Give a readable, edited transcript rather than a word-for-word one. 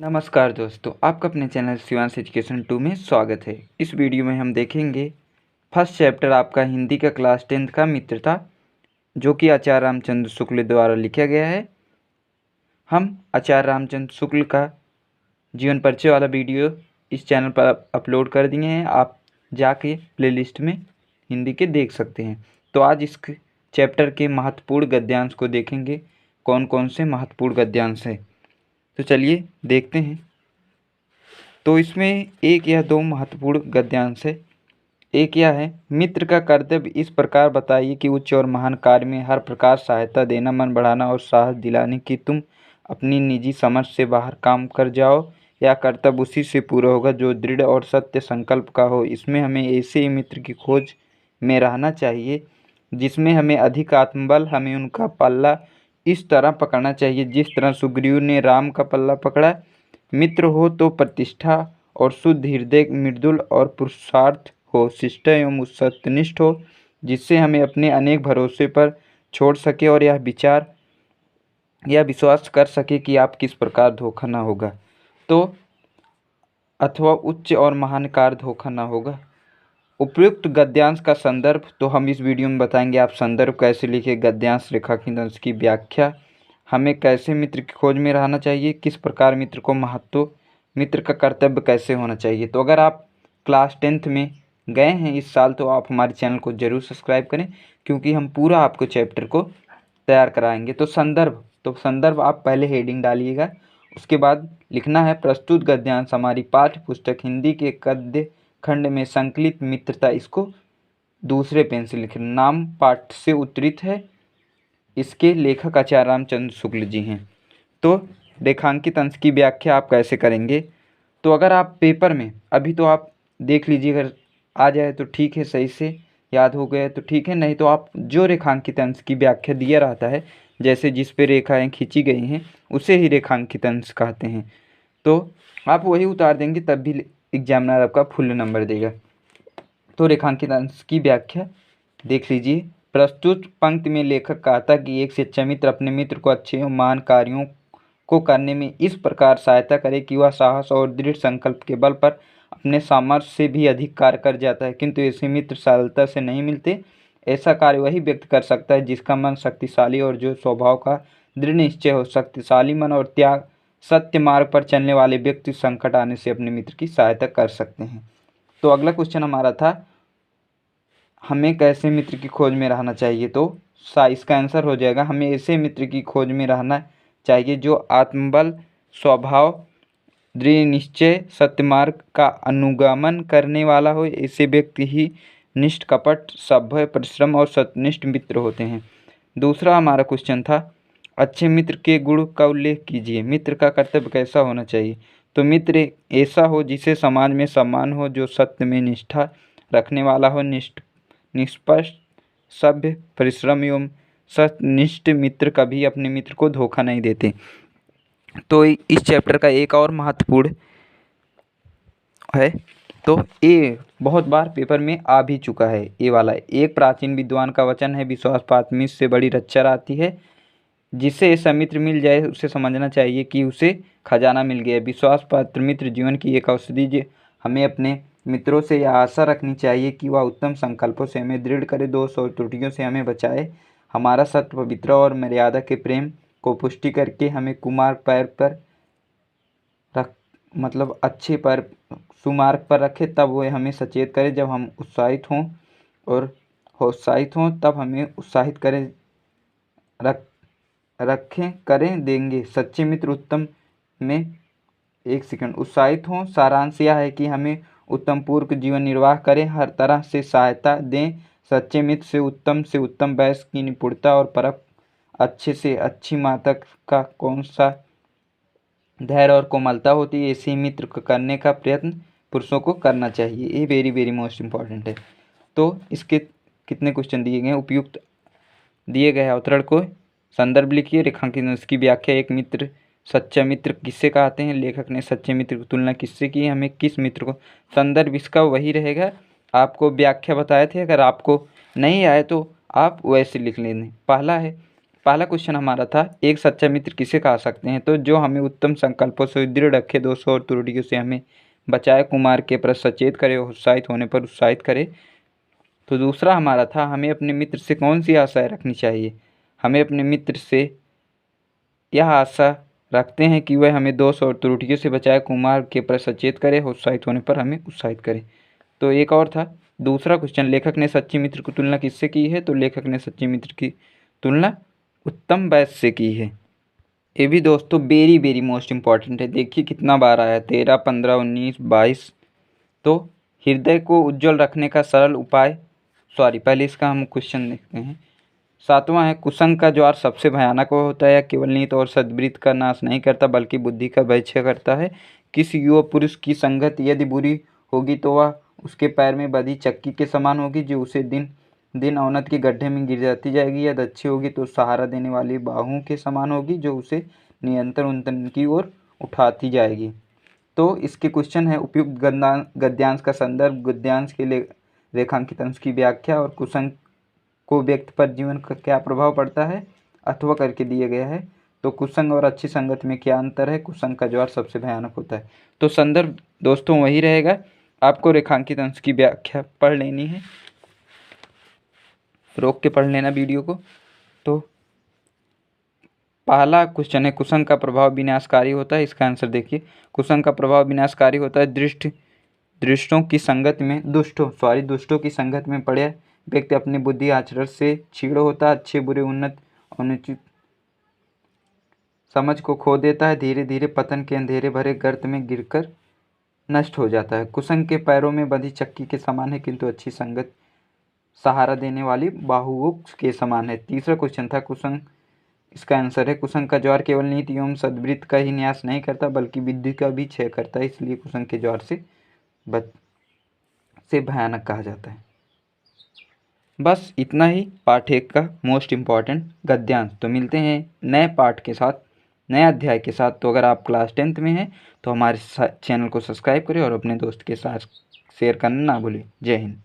नमस्कार दोस्तों, आपका अपने चैनल शिवांश एजुकेशन 2 में स्वागत है। इस वीडियो में हम देखेंगे फर्स्ट चैप्टर आपका हिंदी का क्लास 10th का मित्रता, जो कि आचार्य रामचंद्र शुक्ल द्वारा लिखा गया है। हम आचार्य रामचंद्र शुक्ल का जीवन परिचय वाला वीडियो इस चैनल पर अपलोड कर दिए हैं, आप जाके प्लेलिस्ट में हिंदी के देख सकते हैं। तो आज इस चैप्टर के महत्वपूर्ण गद्यांश को देखेंगे, कौन कौन से महत्वपूर्ण गद्यांश हैं। तो चलिए देखते हैं। तो इसमें एक या दो महत्वपूर्ण गद्यांश है। एक यह है, मित्र का कर्तव्य इस प्रकार बताइए कि उच्च और महान कार्य में हर प्रकार सहायता देना, मन बढ़ाना और साहस दिलाने की तुम अपनी निजी समझ से बाहर काम कर जाओ। यह कर्तव्य उसी से पूरा होगा जो दृढ़ और सत्य संकल्प का हो। इसमें हमें ऐसे ही मित्र की खोज में रहना चाहिए जिसमें हमें अधिक आत्मबल, हमें उनका पल्ला इस तरह पकड़ना चाहिए जिस तरह सुग्रीव ने राम का पल्ला पकड़ा। मित्र हो तो प्रतिष्ठा और शुद्ध हृदय, मृदुल और पुरुषार्थ हो, शिष्ट एवं सत्यनिष्ठ हो, जिससे हमें अपने अनेक भरोसे पर छोड़ सके और यह विश्वास कर सके कि आप किस प्रकार धोखा ना होगा, तो अथवा उच्च और महान कार्य धोखा ना होगा। उपयुक्त गद्यांश का संदर्भ तो हम इस वीडियो में बताएंगे। आप संदर्भ कैसे लिखे, गद्यांश रेखांकन की व्याख्या, हमें कैसे मित्र की खोज में रहना चाहिए, किस प्रकार मित्र को महत्व, मित्र का कर्तव्य कैसे होना चाहिए। तो अगर आप क्लास 10th में गए हैं इस साल तो आप हमारे चैनल को ज़रूर सब्सक्राइब करें, क्योंकि हम पूरा आपको चैप्टर को तैयार कराएंगे। तो संदर्भ आप पहले हेडिंग डालिएगा, उसके बाद लिखना है प्रस्तुत गद्यांश हमारी पाठ्य पुस्तक हिंदी के गद्य खंड में संकलित मित्रता। इसको दूसरे पेन से लिखना। नाम पाठ से उत्तरित है, इसके लेखक आचार्य रामचंद्र शुक्ल जी हैं। तो रेखांकित अंश की व्याख्या आप कैसे करेंगे। तो अगर आप पेपर में अभी तो आप देख लीजिए, अगर आ जाए तो ठीक है, सही से याद हो गया तो ठीक है, नहीं तो आप जो रेखांकित अंश की व्याख्या दिया रहता है, जैसे जिस पे रेखाएं खींची गई हैं उसे ही रेखांकित अंश कहते हैं। तो आप वही उतार देंगे, तब भी एग्जामिनर आपका फुल नंबर देगा। तो रेखांकित अंश की व्याख्या देख लीजिए। प्रस्तुत पंक्ति में लेखक कहता कि एक सच्चा मित्र अपने मित्र को अच्छे और महान कार्यों को करने में इस प्रकार सहायता करे कि वह साहस और दृढ़ संकल्प के बल पर अपने सामर्थ्य से भी अधिक कार्य कर जाता है। किंतु ऐसे मित्र सरलता से नहीं मिलते। ऐसा कार्य वही व्यक्त कर सकता है जिसका मन शक्तिशाली और जो स्वभाव का दृढ़ निश्चय हो। शक्तिशाली मन और त्याग सत्य मार्ग पर चलने वाले व्यक्ति संकट आने से अपने मित्र की सहायता कर सकते हैं। तो अगला क्वेश्चन हमारा था, हमें कैसे मित्र की खोज में रहना चाहिए। तो इसका आंसर हो जाएगा, हमें ऐसे मित्र की खोज में रहना चाहिए जो आत्मबल, स्वभाव, दृढ़ निश्चय, सत्य मार्ग का अनुगमन करने वाला हो। ऐसे व्यक्ति ही निष्कपट, सभ्य, परिश्रम और सत्यनिष्ठ मित्र होते हैं। दूसरा हमारा क्वेश्चन था, अच्छे मित्र के गुण का उल्लेख कीजिए। मित्र का कर्तव्य कैसा होना चाहिए। तो मित्र ऐसा हो जिसे समाज में सम्मान हो, जो सत्य में निष्ठा रखने वाला हो, निष्पक्ष, सभ्य, परिश्रम एवं सत्यनिष्ठ मित्र कभी अपने मित्र को धोखा नहीं देते। तो इस चैप्टर का एक और महत्वपूर्ण है, तो ए बहुत बार पेपर में आ भी चुका है। ए वाला एक प्राचीन विद्वान का वचन है, विश्वास पात्र मित्र से बड़ी रक्षा आती है। जिसे ऐसा मित्र मिल जाए उसे समझना चाहिए कि उसे खजाना मिल गया। विश्वास पात्र मित्र जीवन की एक औषधि। हमें अपने मित्रों से यह आशा रखनी चाहिए कि वह उत्तम संकल्पों से हमें दृढ़ करे, दोष और त्रुटियों से हमें बचाए, हमारा सत्य, पवित्र और मर्यादा के प्रेम को पुष्टि करके हमें कुमार्ग पैर पर रख अच्छे पर सुमार्ग पर रखे। तब वह हमें सचेत करे जब हम उत्साहित हों, और उत्साहित हों तब हमें उत्साहित करें, रखें करें देंगे। सच्चे मित्र उत्तम में एक सेकंड उत्साहित हों। सारांश यह है कि हमें उत्तम पूर्वक जीवन निर्वाह करें, हर तरह से सहायता दें। सच्चे मित्र से उत्तम बहस की निपुणता और परख, अच्छे से अच्छी माता का कौन सा धैर्य और कोमलता होती है, ऐसे मित्र को करने का प्रयत्न पुरुषों को करना चाहिए। ये वेरी वेरी मोस्ट इम्पॉर्टेंट है। तो इसके कितने क्वेश्चन दिए गए हैं, उपयुक्त दिए गए अवतरण को संदर्भ लिखिए, रेखांकित उसकी व्याख्या। एक मित्र, सच्चा मित्र किससे कहते हैं, लेखक ने सच्चे मित्र की तुलना किससे की, हमें किस मित्र को, संदर्भ इसका वही रहेगा, आपको व्याख्या बताए थे। अगर आपको नहीं आए तो आप वैसे लिख लेंगे। पहला है पहला क्वेश्चन हमारा था, एक सच्चा मित्र किसे कहा सकते हैं? तो जो हमें उत्तम संकल्पों से दृढ़ रखे, दोषों और त्रुटियों से हमें बचाए, कुमार के प्रति सचेत करे, उत्साहित होने पर उत्साहित करे। तो दूसरा हमारा था, हमें अपने मित्र से कौन सी आशाएं रखनी चाहिए? हमें अपने मित्र से यह आशा रखते हैं कि वह हमें दोष और त्रुटियों से बचाए, कुमार के प्रति सचेत करे, उत्साहित होने पर हमें उत्साहित करे। तो एक और था दूसरा क्वेश्चन, लेखक ने सच्चे मित्र की तुलना किससे की है? तो लेखक ने सच्चे मित्र की तुलना उत्तम वैश्य से की है। ये भी दोस्तों वेरी वेरी मोस्ट इम्पॉर्टेंट है। देखिए कितना बार आया, 13, 15, 19, 22। तो हृदय को उज्जवल रखने का सरल उपाय, सॉरी पहले इसका हम क्वेश्चन देखते हैं। 7वां है, कुसंग का ज्वार सबसे भयानक वह होता है, केवल नीत और सद्वृत्त का नाश नहीं करता बल्कि बुद्धि का भय करता है। किस युवा पुरुष की संगत यदि बुरी होगी तो वह उसके पैर में बधी चक्की के समान होगी, जो उसे दिन दिन अवनत के गड्ढे में गिर जाती जाएगी। यदि अच्छी होगी तो सहारा देने वाली बाहों के समान होगी, जो उसे निरंतर उन्नति की ओर उठाती जाएगी। तो इसके क्वेश्चन है, उपयुक्त गद्यांश का संदर्भ, गद्यांश के लिए रेखांकित अंश की व्याख्या और कुसंग को व्यक्ति पर जीवन का क्या प्रभाव पड़ता है अथवा करके दिया गया है। तो कुसंग और अच्छी संगत में क्या अंतर है? कुसंग का ज्वार सबसे भयानक होता है। तो संदर्भ दोस्तों वही रहेगा, आपको रेखांकित अंश की व्याख्या पढ़ लेनी है, रोक के पढ़ लेना वीडियो को। तो पहला क्वेश्चन है, कुसंग का प्रभाव विनाशकारी होता है। इसका आंसर देखिए, कुसंग का प्रभाव विनाशकारी होता है। दुष्टों की संगत में पड़े व्यक्ति अपनी बुद्धि आचरण से छीड़ होता है, अच्छे बुरे उन्नत अनुचित समझ को खो देता है, धीरे धीरे पतन के अंधेरे भरे गर्त में गिरकर नष्ट हो जाता है। कुसंग के पैरों में बंधी चक्की के समान है, किंतु अच्छी संगत सहारा देने वाली बाहुओं के समान है। तीसरा क्वेश्चन था, कुसंग, इसका आंसर है, कुसंग का ज्वार केवल नीति एवं सद्वृत्त का ही न्यास नहीं करता बल्कि बुद्धि का भी क्षय करता है, इसलिए कुसंग के ज्वार से भयानक कहा जाता है। बस इतना ही पाठ 1 का मोस्ट इम्पॉर्टेंट गद्यांश। तो मिलते हैं नए पाठ के साथ, नए अध्याय के साथ। तो अगर आप क्लास 10th में हैं तो हमारे चैनल को सब्सक्राइब करें और अपने दोस्त के साथ शेयर करना ना भूलें। जय हिंद।